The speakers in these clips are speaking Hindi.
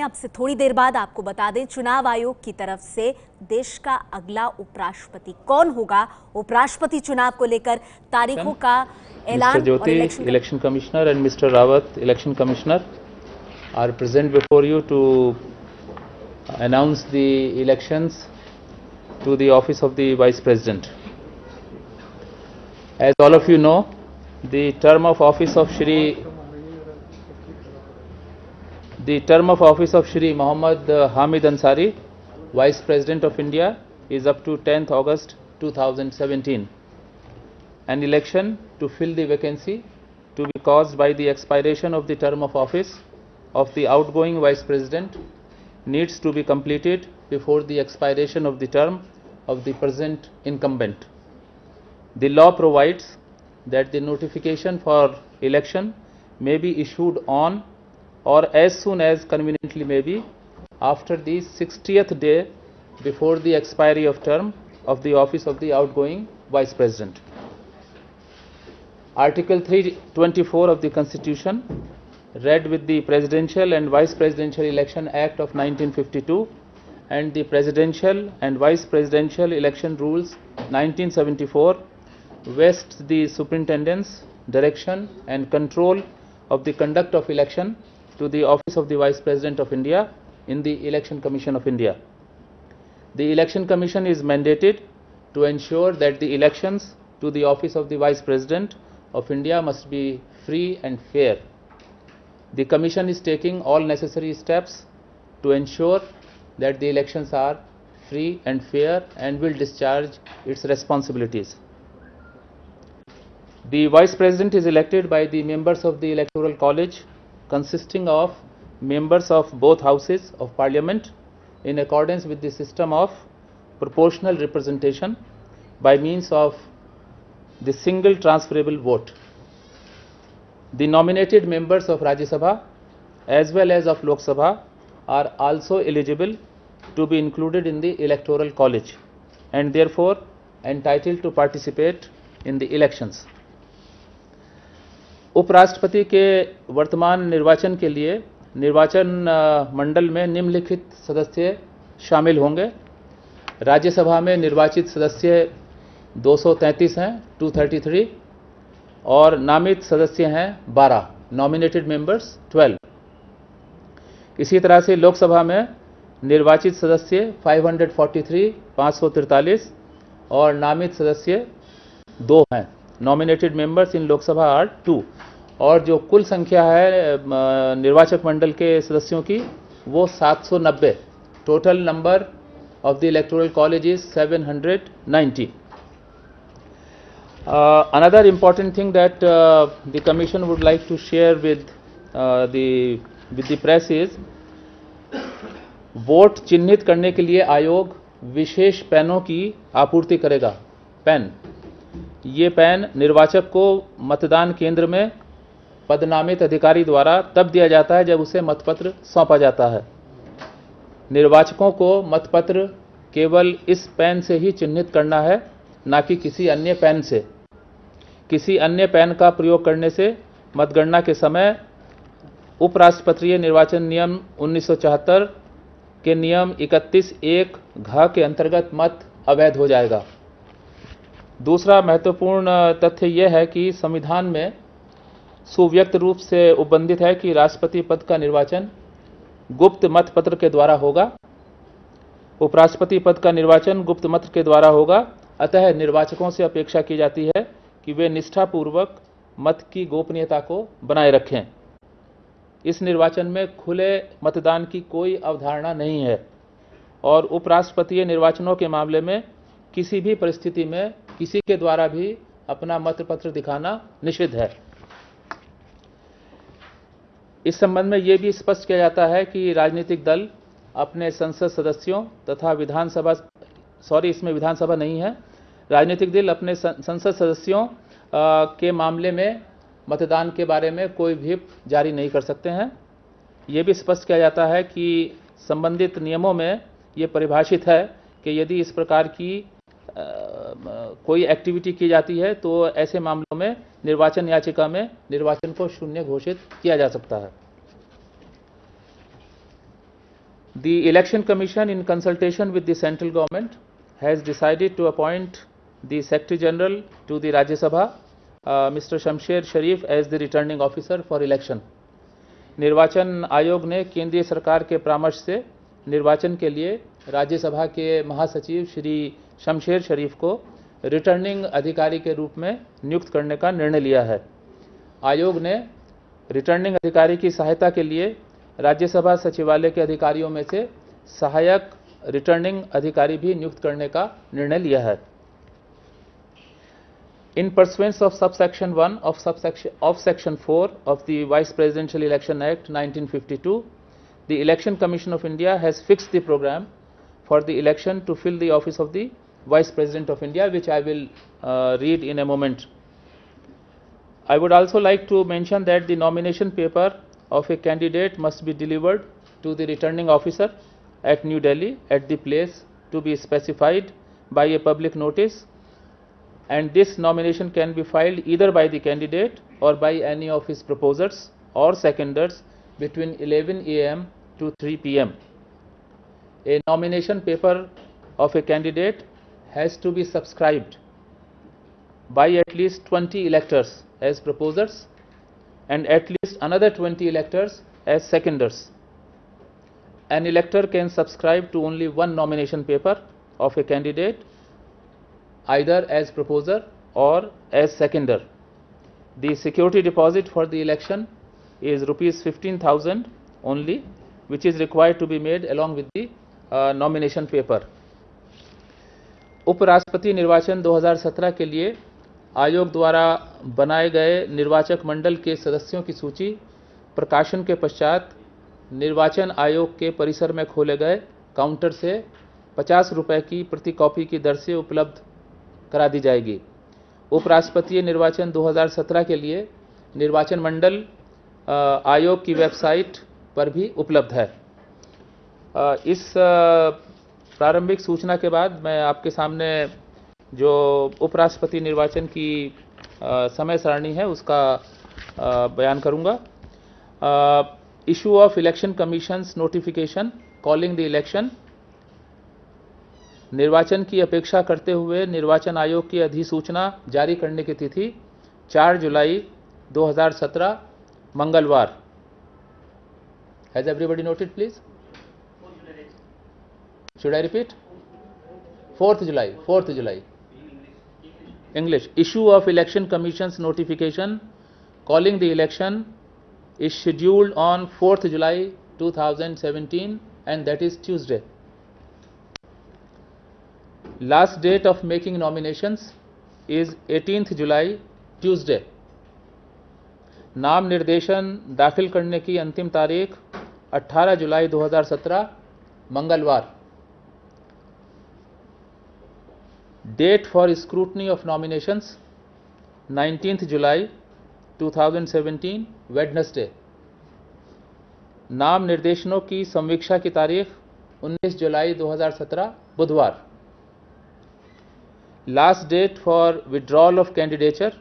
अब से थोड़ी देर बाद आपको बता दें, चुनाव आयोग की तरफ से देश का अगला उपराष्ट्रपति कौन होगा, उपराष्ट्रपति चुनाव को लेकर तारीखों का ऐलान। Mr. Jyoti, Election Commissioner, and Mr. Rawat, Election Commissioner, are present before you to announce the elections to the office of the Vice President. As all of you know, the term of office of Shri Mohammad Hamid Ansari, Vice President of India, is up to 10th August 2017. An election to fill the vacancy to be caused by the expiration of the term of office of the outgoing Vice President needs to be completed before the expiration of the term of the present incumbent. The law provides that the notification for election may be issued on or as soon as conveniently may be after the 60th day before the expiry of term of the office of the outgoing Vice President. Article 324 of the Constitution, read with the Presidential and Vice Presidential Election Act of 1952 and the Presidential and Vice Presidential Election Rules 1974, vests the superintendence, direction and control of the conduct of election to the office of the Vice President of India in the Election Commission of India. The Election Commission is mandated to ensure that the elections to the office of the Vice President of India must be free and fair. The Commission is taking all necessary steps to ensure that the elections are free and fair and will discharge its responsibilities. The Vice President is elected by the members of the Electoral College, consisting of members of both houses of Parliament in accordance with the system of proportional representation by means of the single transferable vote. The nominated members of Rajya Sabha as well as of Lok Sabha are also eligible to be included in the Electoral College and therefore entitled to participate in the elections. उपराष्ट्रपति के वर्तमान निर्वाचन के लिए निर्वाचन मंडल में निम्नलिखित सदस्य शामिल होंगे। राज्यसभा में निर्वाचित सदस्य 233 हैं, 233, और नामित सदस्य हैं 12, नॉमिनेटेड मेंबर्स 12। इसी तरह से लोकसभा में निर्वाचित सदस्य 543, 543 और नामित सदस्य 2 हैं। Nominated members in Lok Sabha are 2, और जो कुल संख्या है निर्वाचक मंडल के सदस्यों की वो 790। Total number of the electoral college is 790. Another important thing that the commission would like to share with the press is, vote चिन्हित करने के लिए आयोग विशेष पेनों की आपूर्ति करेगा। पेन, ये पेन निर्वाचक को मतदान केंद्र में पदनामित अधिकारी द्वारा तब दिया जाता है जब उसे मतपत्र सौंपा जाता है। निर्वाचकों को मतपत्र केवल इस पेन से ही चिन्हित करना है, ना कि किसी अन्य पेन से। किसी अन्य पेन का प्रयोग करने से मतगणना के समय उपराष्ट्रपतीय निर्वाचन नियम 1974 के नियम 31(1) घ के अंतर्गत मत अवैध हो जाएगा। दूसरा महत्वपूर्ण तथ्य यह है कि संविधान में सुव्यक्त रूप से उपबंधित है कि राष्ट्रपति पद का निर्वाचन गुप्त मतपत्र के द्वारा होगा। उपराष्ट्रपति पद का निर्वाचन गुप्त मत के द्वारा होगा। अतः निर्वाचकों से अपेक्षा की जाती है कि वे निष्ठापूर्वक मत की गोपनीयता को बनाए रखें। इस निर्वाचन में खुले मतदान की कोई अवधारणा नहीं है और उपराष्ट्रपतीय निर्वाचनों के मामले में किसी भी परिस्थिति में किसी के द्वारा भी अपना मतपत्र दिखाना निषिद्ध है। इस संबंध में यह भी स्पष्ट किया जाता है कि राजनीतिक दल अपने संसद सदस्यों तथा विधानसभा, इसमें विधानसभा नहीं है, राजनीतिक दल अपने संसद सदस्यों के मामले में मतदान के बारे में कोई व्हिप जारी नहीं कर सकते हैं। यह भी स्पष्ट किया जाता है कि संबंधित नियमों में ये परिभाषित है कि यदि इस प्रकार की कोई एक्टिविटी की जाती है तो ऐसे मामलों में निर्वाचन याचिका में निर्वाचन को शून्य घोषित किया जा सकता है। The Election Commission, in consultation with the central government, has decided to appoint the Secretary General to the Rajya Sabha, Mr. Shamsher Sharif, as the returning officer for election. निर्वाचन आयोग ने केंद्रीय सरकार के परामर्श से निर्वाचन के लिए राज्यसभा के महासचिव श्री शमशेर शरीफ को रिटर्निंग अधिकारी के रूप में नियुक्त करने का निर्णय लिया है। आयोग ने रिटर्निंग अधिकारी की सहायता के लिए राज्यसभा सचिवालय के अधिकारियों में से सहायक रिटर्निंग अधिकारी भी नियुक्त करने का निर्णय लिया है। In pursuance of subsection 1 of section 4 of the Vice Presidential Election Act 1952, the Election Commission of India has fixed the program for the election to fill the office of the Vice President of India, which I will read in a moment. I would also like to mention that the nomination paper of a candidate must be delivered to the returning officer at New Delhi at the place to be specified by a public notice, and this nomination can be filed either by the candidate or by any of his proposers or seconders between 11 a.m. to 3 p.m. A nomination paper of a candidate has to be subscribed by at least 20 electors as proposers and at least another 20 electors as seconders. An elector can subscribe to only one nomination paper of a candidate, either as proposer or as seconder. The security deposit for the election is rupees 15,000 only, which is required to be made along with the nomination paper. उपराष्ट्रपति निर्वाचन 2017 के लिए आयोग द्वारा बनाए गए निर्वाचक मंडल के सदस्यों की सूची प्रकाशन के पश्चात निर्वाचन आयोग के परिसर में खोले गए काउंटर से 50 रुपये की प्रति कॉपी की दर से उपलब्ध करा दी जाएगी। उपराष्ट्रपति निर्वाचन 2017 के लिए निर्वाचन मंडल आयोग की वेबसाइट पर भी उपलब्ध है। इस प्रारंभिक सूचना के बाद मैं आपके सामने जो उपराष्ट्रपति निर्वाचन की समय सारणी है उसका बयान करूंगा। Issue of election commissions notification calling the election. निर्वाचन की अपेक्षा करते हुए निर्वाचन आयोग की अधिसूचना जारी करने की तिथि 4 जुलाई 2017 मंगलवार। Has everybody noted, please? Should I repeat? 4th July. English. Issue of Election Commission's notification calling the election is scheduled on 4th July 2017, and that is Tuesday. Last date of making nominations is 18th July, Tuesday. नाम निर्देशन दाखिल करने की अंतिम तारीख 18 जुलाई 2017 मंगलवार। Date for scrutiny of nominations 19th July 2017 Wednesday. नाम निर्देशनों की समीक्षा की तारीख 19 जुलाई 2017 बुधवार। Last date for withdrawal of candidature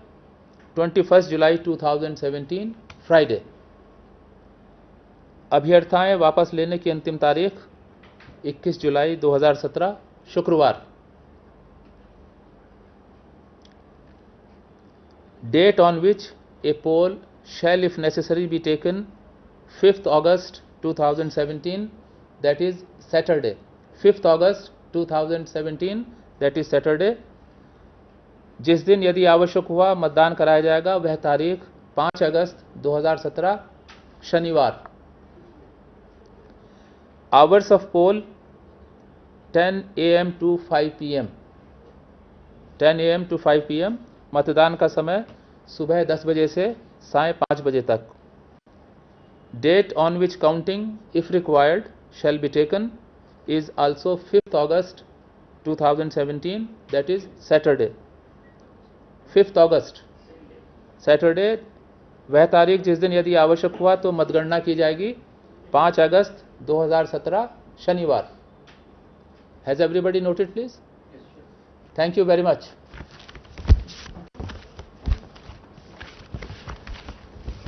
21st July 2017 Friday. अभ्यर्थाएं वापस लेने की अंतिम तारीख 21 जुलाई 2017 शुक्रवार। Date on which a poll shall if necessary be taken 5th August 2017, that is Saturday. 5th August 2017, that is Saturday. जिस दिन यदि आवश्यक हुआ मतदान कराया जाएगा वह तारीख 5 अगस्त 2017 शनिवार। Hours of poll 10 AM to 5 PM. 10 AM to 5 PM. मतदान का समय सुबह 10 बजे से साय 5 बजे तक। Date on which counting, if required, shall be taken is also 5th August 2017, that is Saturday. 5th August Saturday, वह तारीख जिस दिन यदि आवश्यक हुआ तो मतगणना की जाएगी 5 अगस्त 2017 शनिवार। Has everybody noted, please? Thank you very much.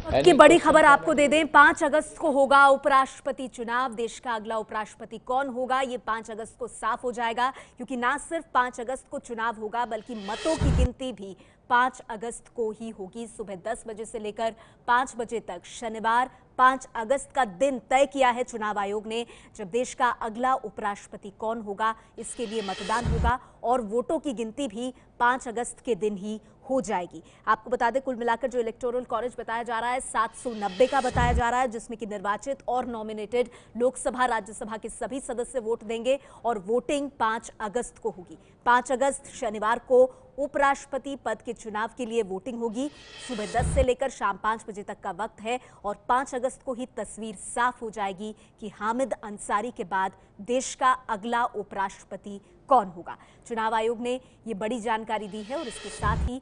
की बड़ी खबर आपको दे दें, 5 अगस्त को होगा उपराष्ट्रपति चुनाव। देश का अगला उपराष्ट्रपति कौन होगा ये 5 अगस्त को साफ हो जाएगा, क्योंकि ना सिर्फ 5 अगस्त को चुनाव होगा बल्कि मतों की गिनती भी 5 अगस्त को ही होगी। सुबह 10 बजे से लेकर 5 बजे तक शनिवार 5 अगस्त का दिन तय किया है चुनाव आयोग ने, जब देश का अगला उपराष्ट्रपति कौन होगा इसके लिए मतदान होगा और वोटों की गिनती भी 5 अगस्त के दिन ही हो जाएगी। आपको बता दें, कुल मिलाकर जो इलेक्टोरल कॉलेज बताया जा रहा है 790 का बताया जा रहा है, जिसमें कि निर्वाचित और नॉमिनेटेड लोकसभा राज्यसभा के सभी सदस्य वोट देंगे और वोटिंग 5 अगस्त को होगी। 5 अगस्त शनिवार को उपराष्ट्रपति पद के चुनाव के लिए वोटिंग होगी। सुबह 10 से लेकर शाम 5 बजे तक का वक्त है और 5 अगस्त को ही तस्वीर साफ हो जाएगी कि हामिद अंसारी के बाद देश का अगला उपराष्ट्रपति कौन होगा। चुनाव आयोग ने ये बड़ी जानकारी दी है और इसके साथ ही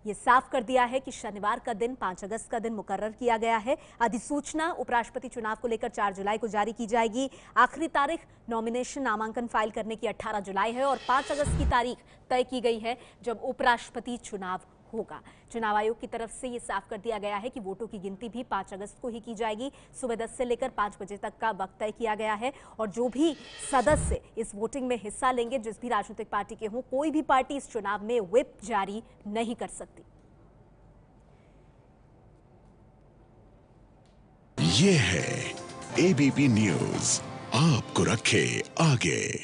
ये साफ कर दिया है कि शनिवार का दिन 5 अगस्त का दिन मुकर्रर किया गया है। अधिसूचना उपराष्ट्रपति चुनाव को लेकर 4 जुलाई को जारी की जाएगी। आखिरी तारीख नॉमिनेशन नामांकन फाइल करने की 18 जुलाई है और 5 अगस्त की तारीख तय की गई है जब उपराष्ट्रपति चुनाव होगा। चुनाव आयोग की तरफ से ये साफ कर दिया गया है कि वोटों की गिनती भी 5 अगस्त को ही की जाएगी। सुबह 10 से लेकर 5 बजे तक का वक्त तय किया गया है और जो भी सदस्य इस वोटिंग में हिस्सा लेंगे, जिस भी राजनीतिक पार्टी के हों, कोई भी पार्टी इस चुनाव में व्हिप जारी नहीं कर सकती। ये है एबीपी न्यूज, आपको रखे आगे।